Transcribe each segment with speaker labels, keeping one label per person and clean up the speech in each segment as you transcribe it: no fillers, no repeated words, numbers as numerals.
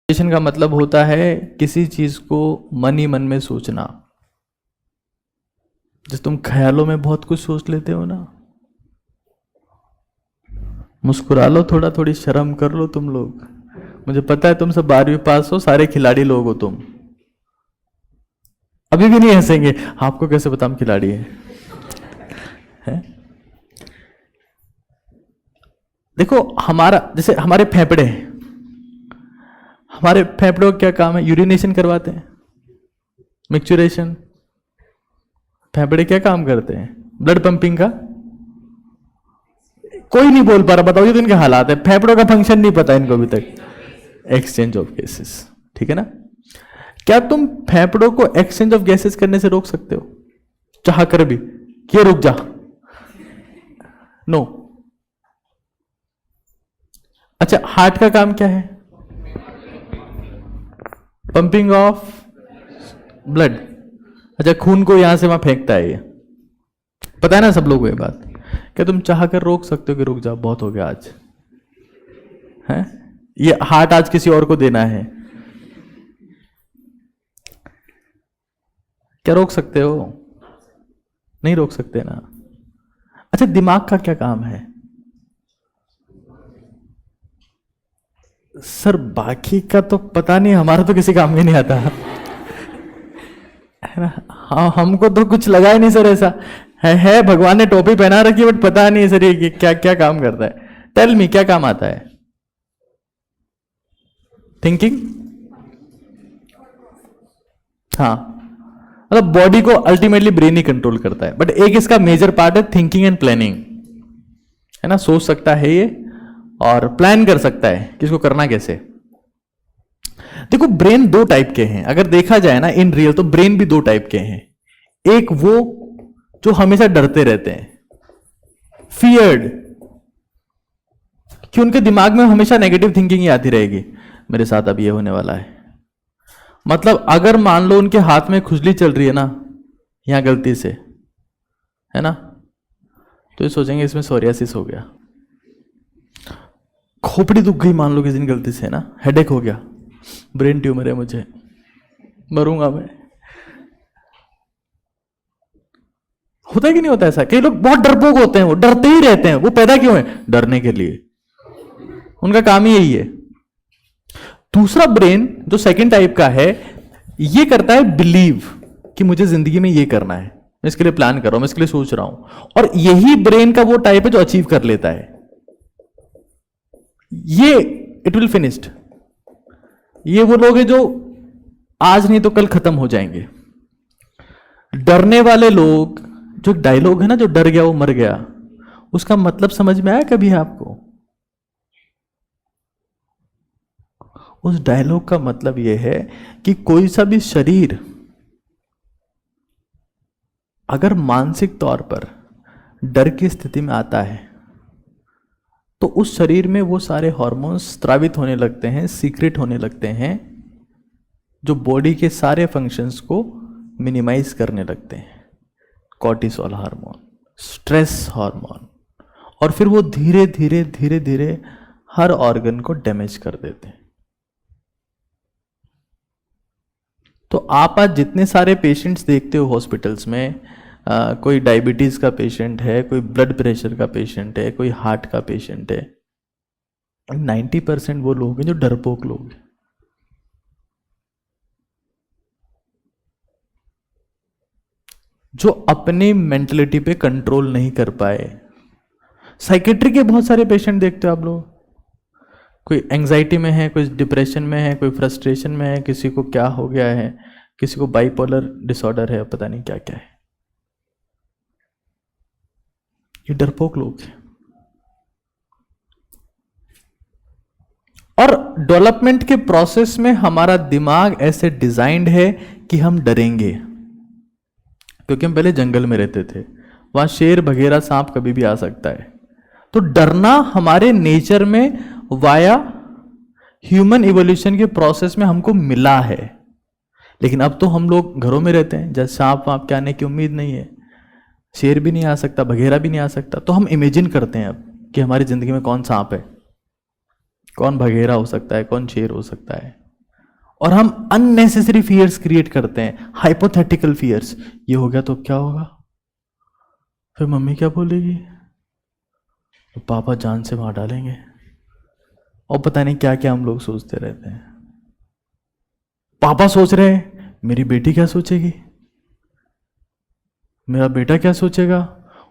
Speaker 1: Meditation का मतलब होता है किसी चीज को मन ही मन में सोचना। जैसे तुम ख्यालों में बहुत कुछ सोच लेते हो ना, मुस्कुरा लो, थोड़ा थोड़ी शर्म कर लो तुम लोग। मुझे पता है तुम सब 12वीं पास हो, सारे खिलाड़ी लोग हो तुम। अभी भी नहीं हंसेंगे, आपको कैसे पता हम खिलाड़ी हैं? देखो हमारा, जैसे हमारे फेफड़े का क्या काम है? यूरिनेशन करवाते हैं, मिक्सचरेशन। फेफड़े क्या काम करते हैं? ब्लड पंपिंग का। कोई नहीं बोल पा रहा, बताओ, ये तो इनके हालात है। फेफड़ों का फंक्शन नहीं पता इनको अभी तक। एक्सचेंज ऑफ गैसेस, ठीक है ना? क्या तुम फेफड़ों को एक्सचेंज ऑफ गैसेस करने से रोक सकते हो चाह कर भी? ये रुक जा, नो। अच्छा, हार्ट का काम क्या है? Pumping of blood. अच्छा, खून को यहां से वहां फेंकता है ये, पता है ना सब लोगों को ये बात? क्या तुम चाह कर रोक सकते हो कि रुक जा, बहुत हो गया आज है? ये हार्ट आज किसी और को देना है, क्या रोक सकते हो? नहीं रोक सकते ना। अच्छा, दिमाग का क्या काम है? सर बाकी का तो पता नहीं, हमारा तो किसी काम में नहीं आता है ना। हाँ, हमको तो कुछ लगा ही नहीं सर ऐसा है भगवान ने टोपी पहना रखी, बट पता नहीं सर ये क्या क्या काम करता है। टेल मी, क्या काम आता है? थिंकिंग। हाँ, मतलब बॉडी को अल्टीमेटली ब्रेन ही कंट्रोल करता है, बट एक इसका मेजर पार्ट है थिंकिंग एंड प्लानिंग, है ना? सोच सकता है ये और प्लान कर सकता है कि इसको करना कैसे। देखो, ब्रेन दो टाइप के हैं, अगर देखा जाए ना इन रियल, तो ब्रेन भी दो टाइप के हैं। एक वो जो हमेशा डरते रहते हैं, फियर्ड, कि उनके दिमाग में हमेशा नेगेटिव थिंकिंग ही आती रहेगी, मेरे साथ अब ये होने वाला है। मतलब अगर मान लो उनके हाथ में खुजली चल रही है ना, यहां गलती से, है ना, तो ये सोचेंगे इसमें सोरियासिस हो गया। खोपड़ी दुख गई मान लो किसी दिन गलती से, ना, हेडेक हो गया, ब्रेन ट्यूमर है मुझे, मरूंगा मैं। होता है कि नहीं होता ऐसा? कई लोग बहुत डरपोक होते हैं, वो डरते ही रहते हैं। वो पैदा क्यों है? डरने के लिए, उनका काम ही यही है। दूसरा ब्रेन जो सेकंड टाइप का है, ये करता है बिलीव कि मुझे जिंदगी में ये करना है, मैं इसके लिए प्लान कर रहा हूं, मैं इसके लिए सोच रहा हूं। और यही ब्रेन का वो टाइप है जो अचीव कर लेता है। ये इट विल फिनिश्ड। ये वो लोग हैं जो आज नहीं तो कल खत्म हो जाएंगे। डरने वाले लोग, जो डायलॉग है ना, जो डर गया वो मर गया, उसका मतलब समझ में आया कभी आपको? उस डायलॉग का मतलब यह है कि कोई सा भी शरीर अगर मानसिक तौर पर डर की स्थिति में आता है, तो उस शरीर में वो सारे हार्मोन्स स्रावित होने लगते हैं, सीक्रेट होने लगते हैं, जो बॉडी के सारे फंक्शंस को मिनिमाइज करने लगते हैं। कॉर्टिसोल हार्मोन, स्ट्रेस हार्मोन, और फिर वो धीरे धीरे धीरे धीरे हर ऑर्गन को डैमेज कर देते हैं। तो आप आज जितने सारे पेशेंट्स देखते हो हॉस्पिटल्स में, कोई डायबिटीज का पेशेंट है, कोई ब्लड प्रेशर का पेशेंट है, कोई हार्ट का पेशेंट है, 90% वो लोग हैं जो डरपोक लोग हैं। जो अपनी मेंटलिटी पे कंट्रोल नहीं कर पाए। साइकेट्री के बहुत सारे पेशेंट देखते हो आप लोग, कोई एंजाइटी में है, कोई डिप्रेशन में है, कोई फ्रस्ट्रेशन में है, किसी को क्या हो गया है, किसी को बाइपोलर डिसऑर्डर है, पता नहीं क्या क्या है। ये डरपोक लोग हैं। और डेवलपमेंट के प्रोसेस में हमारा दिमाग ऐसे डिजाइंड है कि हम डरेंगे, क्योंकि हम पहले जंगल में रहते थे, वहां शेर बघेरा सांप कभी भी आ सकता है। तो डरना हमारे नेचर में वाया ह्यूमन इवोल्यूशन के प्रोसेस में हमको मिला है। लेकिन अब तो हम लोग घरों में रहते हैं, जैसे सांप वाप के आने की उम्मीद नहीं है, शेर भी नहीं आ सकता, बघेरा भी नहीं आ सकता। तो हम इमेजिन करते हैं अब कि हमारी जिंदगी में कौन सांप है, कौन बघेरा हो सकता है, कौन शेर हो सकता है। और हम अननेसेसरी फियर्स क्रिएट करते हैं, हाइपोथेटिकल फियर्स। ये हो गया तो क्या होगा, फिर मम्मी क्या बोलेगी, तो पापा जान से मार डालेंगे, और पता नहीं क्या क्या हम लोग सोचते रहते हैं। पापा सोच रहे हैं मेरी बेटी क्या सोचेगी, मेरा बेटा क्या सोचेगा,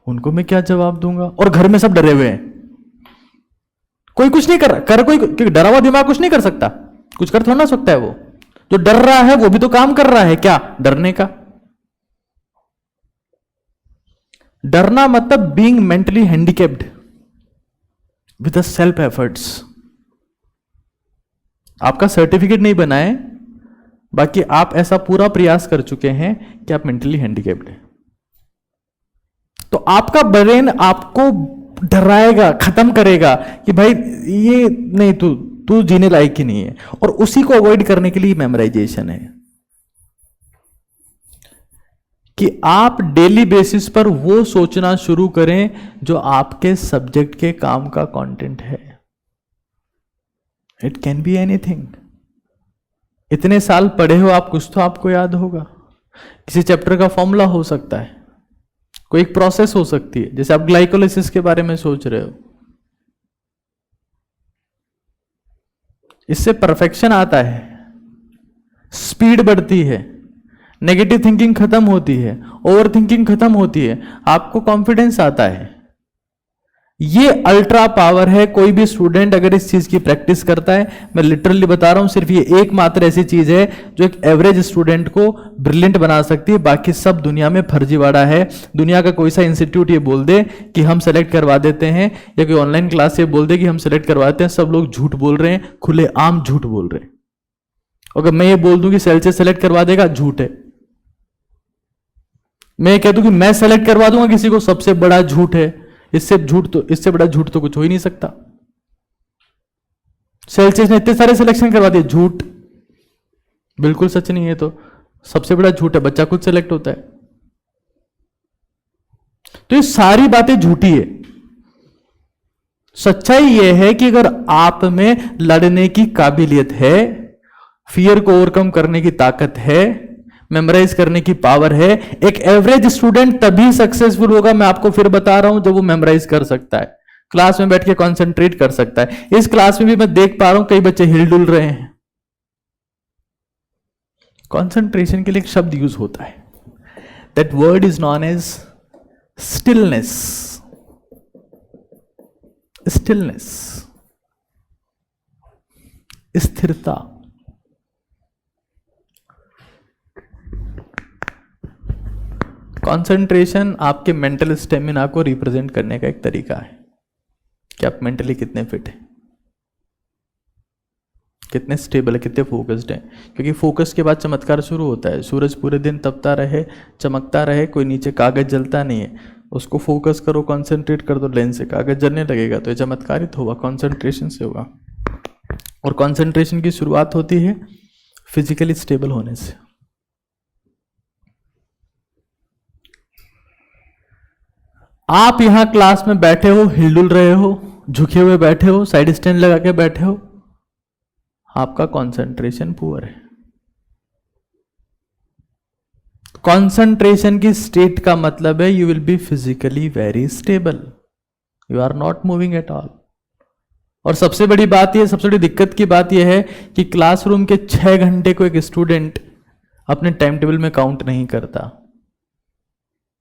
Speaker 1: उनको मैं क्या जवाब दूंगा, और घर में सब डरे हुए हैं। कोई कुछ नहीं कर रहा, कोई डरा हुआ दिमाग कुछ नहीं कर सकता, कुछ कर थोड़ा ना सकता है। वो जो डर रहा है वो भी तो काम कर रहा है, क्या डरने का। डरना मतलब being mentally handicapped with self efforts. आपका सर्टिफिकेट नहीं बना है, बाकी आप ऐसा पूरा प्रयास कर चुके हैं कि आप मेंटली हैंडिकेप्ड हैं। तो आपका ब्रेन आपको डराएगा, खत्म करेगा कि भाई ये नहीं, तू जीने लायक ही नहीं है, और उसी को अवॉइड करने के लिए मेमोराइजेशन है कि आप डेली बेसिस पर वो सोचना शुरू करें जो आपके सब्जेक्ट के काम का कंटेंट है। It can be anything. इतने साल पढ़े हो आप, कुछ तो आपको याद होगा। किसी चैप्टर का फॉर्मूला हो सकता है, कोई एक प्रोसेस हो सकती है, जैसे आप ग्लाइकोलाइसिस के बारे में सोच रहे हो। इससे परफेक्शन आता है, स्पीड बढ़ती है, नेगेटिव थिंकिंग खत्म होती है, ओवर थिंकिंग खत्म होती है, आपको कॉन्फिडेंस आता है। ये अल्ट्रा पावर है। कोई भी स्टूडेंट अगर इस चीज की प्रैक्टिस करता है, मैं लिटरली बता रहा हूं, सिर्फ ये एकमात्र ऐसी चीज है जो एक एवरेज स्टूडेंट को ब्रिलियंट बना सकती है। बाकी सब दुनिया में फर्जीवाड़ा है। दुनिया का कोई सा इंस्टीट्यूट ये बोल दे कि हम सेलेक्ट करवा देते हैं, या कोई ऑनलाइन क्लास ये बोल दे कि हम सेलेक्ट करवाते हैं, सब लोग झूठ बोल रहे हैं, खुलेआम झूठ बोल रहे हैं। अगर मैं ये बोल दूं कि सेल्सियस सेलेक्ट करवा देगा, झूठ है। मैं कह दूं कि मैं सेलेक्ट करवा दूंगा किसी को, सबसे बड़ा झूठ है। इससे बड़ा झूठ तो कुछ हो ही नहीं सकता। सेल्सियस ने इतने सारे सिलेक्शन करवा दिए, झूठ, बिल्कुल सच नहीं है। तो सबसे बड़ा झूठ है, बच्चा खुद सेलेक्ट होता है। तो ये सारी बातें झूठी है। सच्चाई यह है कि अगर आप में लड़ने की काबिलियत है, फियर को ओवरकम करने की ताकत है, मेमोराइज करने की पावर है, एक एवरेज स्टूडेंट तभी सक्सेसफुल होगा, मैं आपको फिर बता रहा हूं, जब वो मेमोराइज कर सकता है, क्लास में बैठ के कंसंट्रेट कर सकता है। इस क्लास में भी मैं देख पा रहा हूं कई बच्चे हिलडुल रहे हैं। कंसंट्रेशन के लिए एक शब्द यूज होता है, that word is known as stillness. Stillness, स्थिरता। कंसंट्रेशन आपके मेंटल स्टेमिना को रिप्रेजेंट करने का एक तरीका है कि आप मेंटली कितने फिट हैं, कितने स्टेबल है, कितने फोकस्ड हैं। क्योंकि फोकस के बाद चमत्कार शुरू होता है। सूरज पूरे दिन तपता रहे, चमकता रहे, कोई नीचे कागज जलता नहीं है, उसको फोकस करो, कंसंट्रेट कर दो लेंस से, कागज जलने लगेगा, तो ये चमत्कारित होगा, कंसंट्रेशन से होगा। और कंसंट्रेशन की शुरुआत होती है फिजिकली स्टेबल होने से। आप यहां क्लास में बैठे हो, हिलडुल रहे हो, झुके हुए बैठे हो, साइड स्टैंड लगा के बैठे हो, आपका कंसंट्रेशन पुअर है। कंसंट्रेशन की स्टेट का मतलब है you will be physically very stable, you are not moving at all. और सबसे बड़ी बात यह, सबसे बड़ी दिक्कत की बात यह है कि क्लासरूम के 6 घंटे को एक स्टूडेंट अपने टाइम टेबल में काउंट नहीं करता।